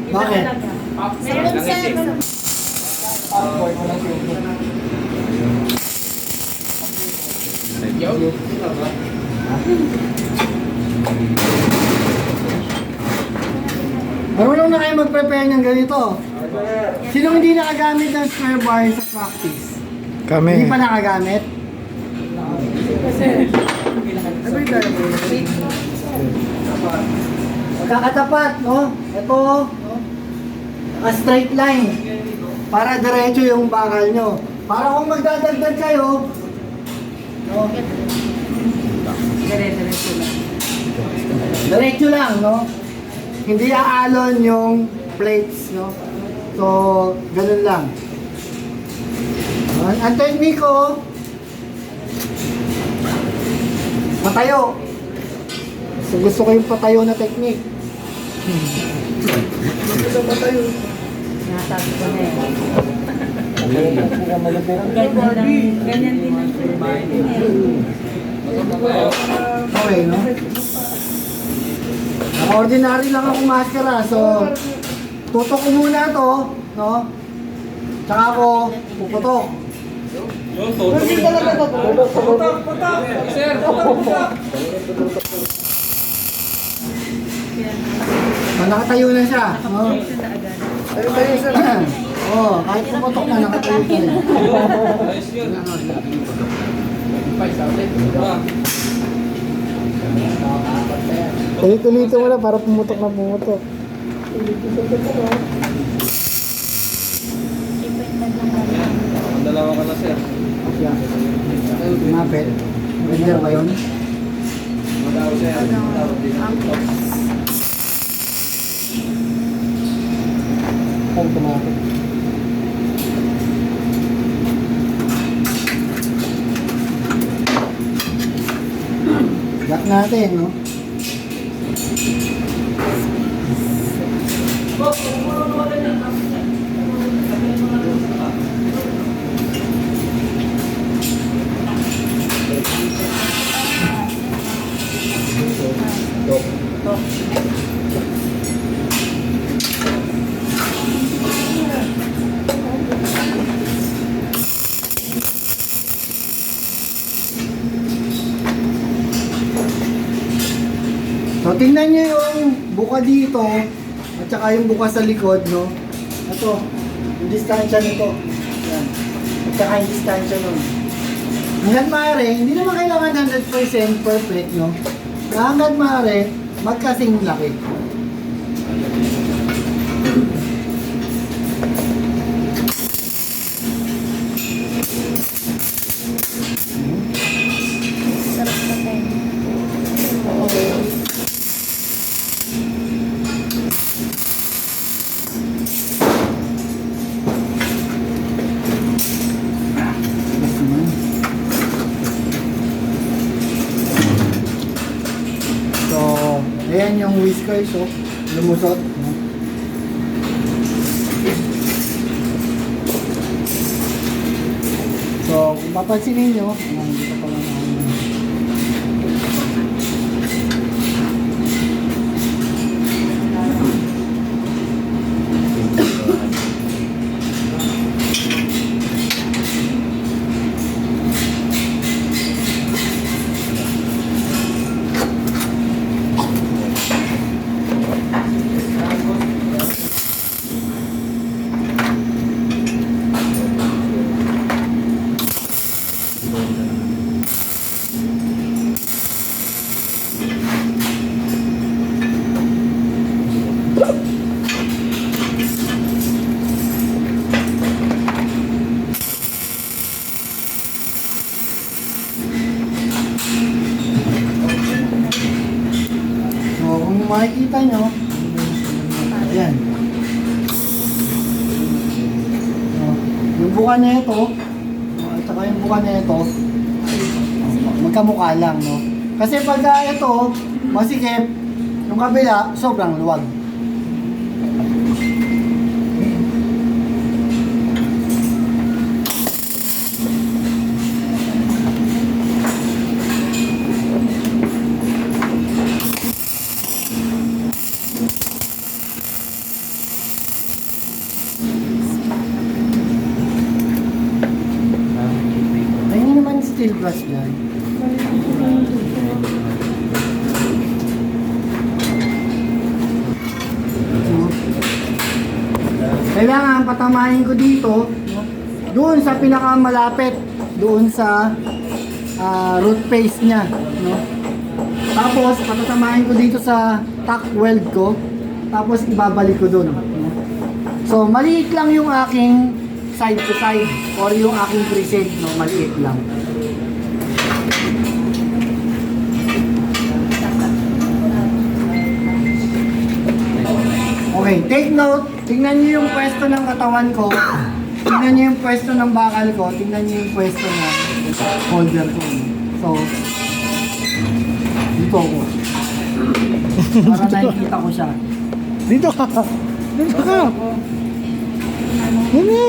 Bakit? Meron sir. Marunong na kayo mag-prepare ng ganito. Sino hindi nakagamit ng spare bar sa practice? Kami. Hindi pa nakagamit? Magkakatapat, no? Ito, no? A straight line. Para diretso yung bakal nyo. Para kung magdadagdag kayo, no? Diretso lang, no? Hindi aalon yung plates, no? So, ganun lang. Ang technique ko, patayo. So, gusto ko yung patayo na technique. Gusto patayo. Nasabi ko na eh. Ganyan din ang Okay, no? Ordinary lang ako maskara, so tutok ko muna to, no? Tsaka ako puputok. Hindi talaga to. Putok. Sir, putok. Nakatayo na siya, no? Tayo, sir. Oo, kahit puputok na, nakatayo ka rin. Ayos yun. Tuloy-tuloy mo na para pumutok na pumutok. Ang dalawa ka na, sir. Mapit. Regular ba yun? Magaw, sir. Pag tumapit. Lock natin, no? So, tingnan nyo yung buka dito at saka yung buka sa likod, no? Ito, yung distansya nito. Yan. At saka yung distansya nun. Hanggat maaari, hindi naman kailangan 100% perfect, no? Hanggat maaari, magkasing laki. sarap na tayo. So, ayan yung whisker, so, lumusot, no? So, kung papansinin nyo, hindi pa pala na makikita nyo, ayan. Yung buka na ito, at saka yung buka na ito, magkamukha lang, no? Kasi pag ito, masikip, yung kabila, sobrang luwag. steel brush dyan. Kailangan patamahin ko dito, doon sa pinakamalapit, doon sa root face niya, no? Tapos patatamahin ko dito sa tack weld ko, tapos ibabalik ko doon, no? So maliit lang yung aking side to side or yung aking crescent, no? Maliit lang. Okay, take note. Tingnan niyo yung pwesto ng katawan ko. Tingnan niyo yung pwesto ng bakal ko. Tingnan niyo yung pwesto ng holder ko. So, dito ako. Para nakikita ko siya. Dito ka! Dito ka! Hindi!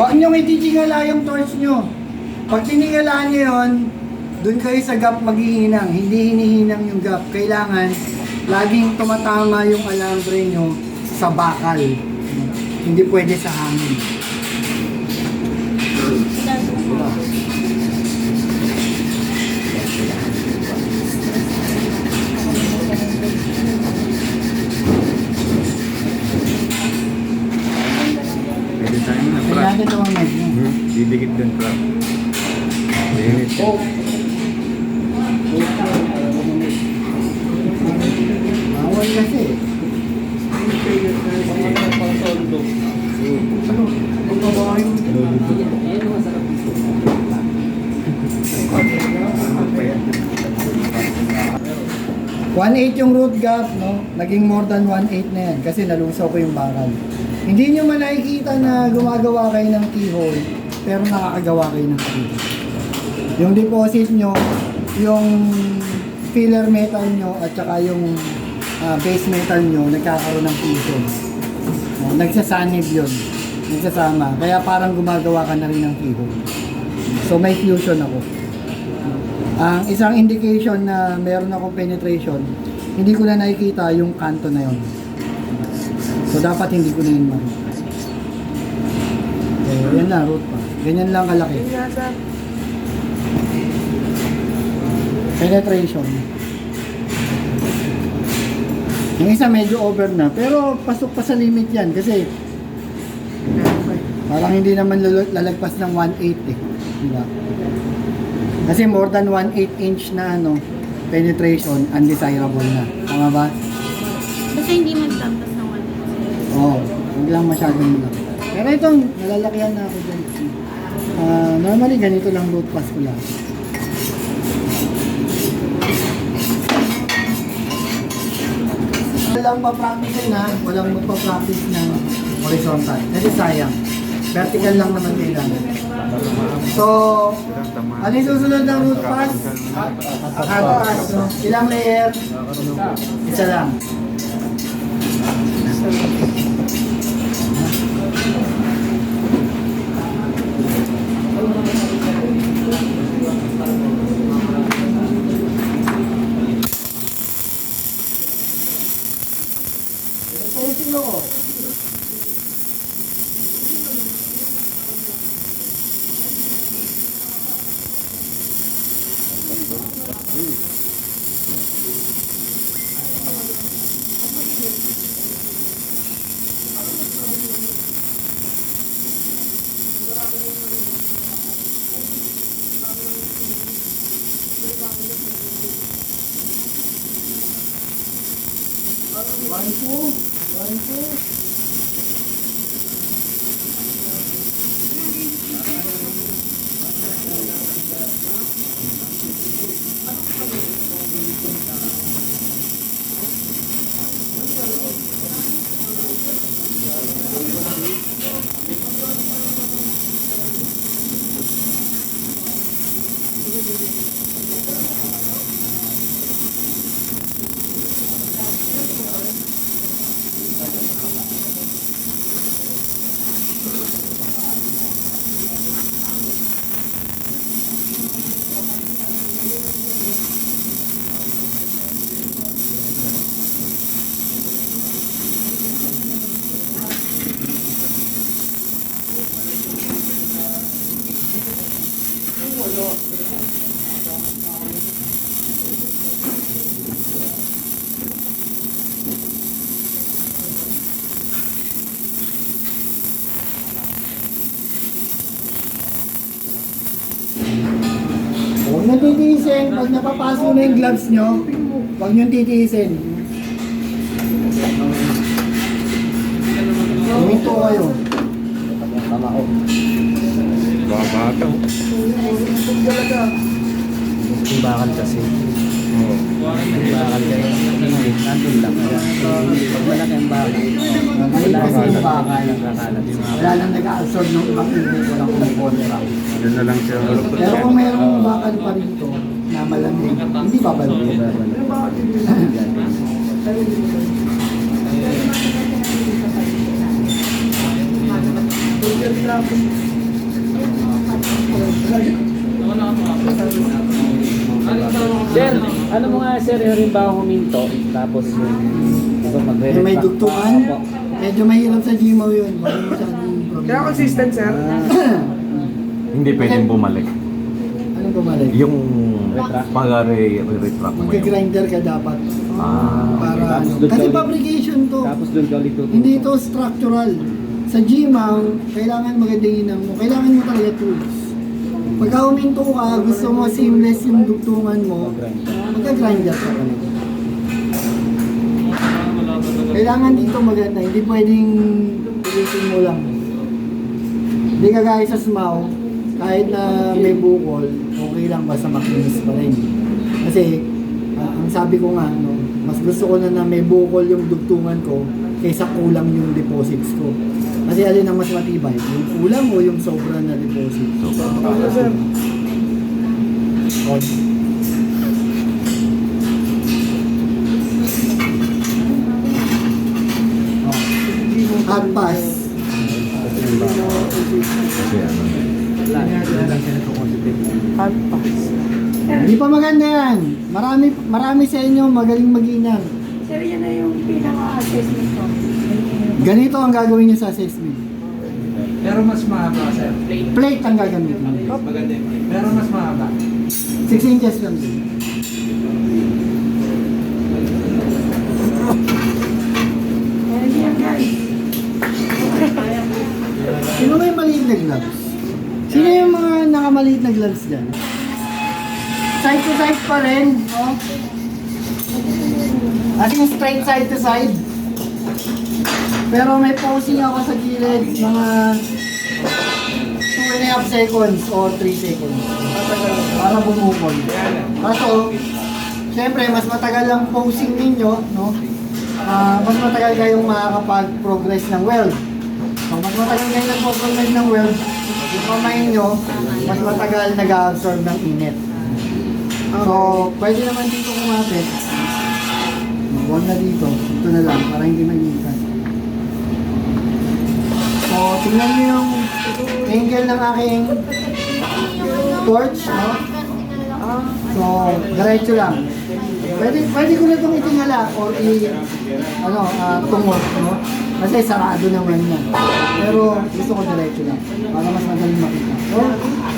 Huwag niyong ititingala yung torch niyo. Pag tiningalaan niyo yun, dun kayo sa gap maghihinang. Hindi hinihinang yung gap. Kailangan laging tumatama yung alambre niyo sa bakal. Hindi pwede sa hangin. Pwede tayo na, Prap. Kailangan ito ang mag Didikit dun, Prap. Init. Bawal kasi. One 1/8 yung root gap, no? Naging more than 1/8 na yan kasi nalusaw ko yung bakal. Hindi nyo man nakikita na gumagawa kayo ng keyhole, pero nakakagawa kayo ng keyhole. Yung deposit nyo, yung filler metal nyo, at saka yung base metal nyo, nagkakaroon ng fusion. No? Nagsasanib yun. Nagsasama. Kaya parang gumagawa ka na rin ng keyhole. So may fusion ako. Ang isang indication na meron akong penetration, hindi ko na nakikita yung kanto na yun. So dapat hindi ko na yun makita. So yan na, root pa. Ganyan lang kalaki. Penetration. Yung isa medyo over na, pero pasok pa sa limit yan kasi parang hindi naman lalagpas ng 1/8 eh. Diba? Kasi more than 1/8 inch na penetration, undesirable na. Tama ba? Basta hindi man tapos ng 1. Oo. Huwag lang masyadong malaki. Pero itong, nalalakihan na ako dyan. Normally, ganito lang root pass ko lang. Walang pa-practice na, walang magpa-practice ng horizontal. Kasi sayang. Vertical lang naman kailangan. So, ano yung susunod ng root pass? Hard pass. No? Ilang layer? Isa lang. Posing ako. One, two. One, two. Huwag nyo titiisin. Pag napapasok na yung gloves nyo, huwag nyo titiisin. Huminto kayo. Tama ko. Bata. Yung bakal kasi. Oo. Yung bakal kayo. Nandun lang. Pag malaki ang bakal. Maliit kasi yung bakal. Nakakalat yung mga Wala nang nag-absorb ng pag-ibig. Walang kumukontra. Doon na lang siya. Pero kung mayroong bakal pa rito na malamig, hindi babalik. Sir, ano mo nga sir, yung rin ba huminto? Tapos yung Yung may dugtungan, medyo mahirap sa Gmail yun. Kaya consistent, sir. Hindi pwedeng bumalik. Anong bumalik? Yung pag-retract mo yun. Mag-grinder ka dapat. Para Tapos ano. doon Kasi ka ulit- fabrication to. Tapos doon ka ulit tututok. Hindi ito structural. Sa Gmail, kailangan magandangin mo. Kailangan mo talaga tools. Pagka huminto ka, gusto mo seamless yung dugtungan mo, magka-grinder ka pa. Kailangan dito maganda, hindi pwedeng tulisin mo lang. Hindi kagaya sa SMAW, kahit na may bukol, okay lang basta makinis pa rin. Kasi, ang sabi ko nga, no, mas gusto ko na may bukol yung dugtungan ko kaysa kulang yung deposits ko. Kasi alin ang mas matibay, yung kulang o yung sobra na deposit? Ano, sir? Hard pass. Kasi ano. Hard pass. Hindi pa maganda yan. Marami sa inyo magaling mag-inang. Sir, yan na yung pinaka-assessment ko. Ganito ang gagawin niyo sa assessment. Pero mas mahaba, sir. Plate ang gagamitin. Maganda yung plate. Pero mas mahaba. 6 inches lang din. Meron yan, guys. Sino may maliit na gloves? Sino yung mga nakamaliit na gloves dyan? Side to side pa rin. Oh. As in straight side to side. Pero may posing ako sa gilid. Mga 2 2.5 seconds or 3 seconds. Para bumukol. Kaso, syempre, mas matagal ang posing ninyo, no? Mas matagal kayong makakapag-progress ng weld. So, mas matagal kayo nag-progress ng weld, yung kamay nyo, mas matagal nag-absorb ng init. So, pwede naman dito kumapit. Huwag na dito. Ito na lang, para hindi mag-iikan. So, tingnan nyo yung angle ng aking torch, no? So, diretso lang. Pwede ko na itong itingala or tungod, no? Kasi sarado naman yan. Pero gusto ko diretso lang para mas madaling makita. So,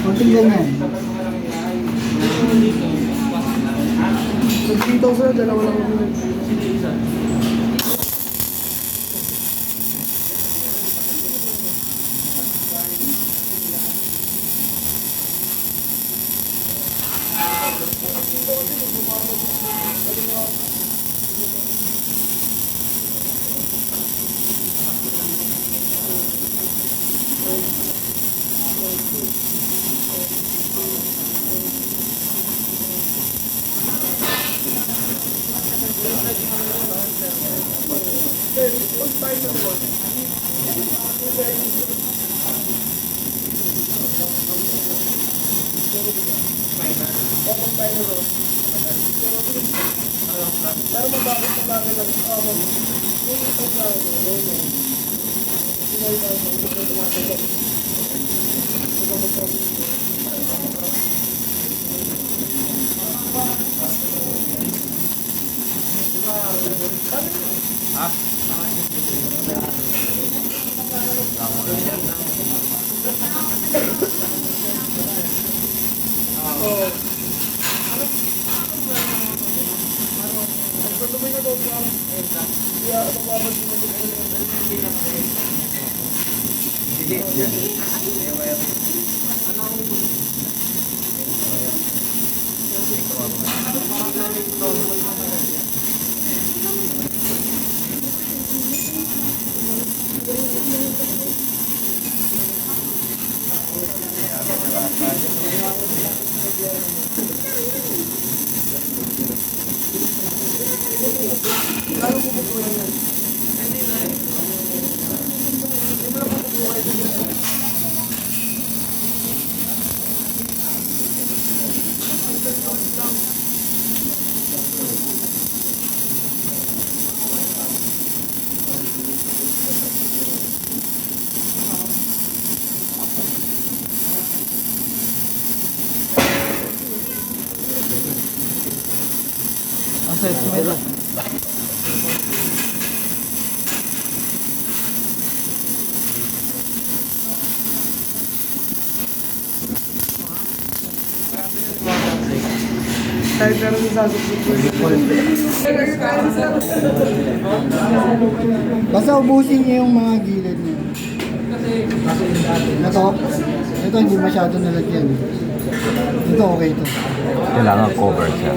kunting ganyan. Dito sir, dalawa lang ako. Kahit meron yung sasubsub ko. Basta ubusin niyo yung mga gilid niyo. Ito hindi masyado nalagyan. Ito okay ito. Kailangan cover siya.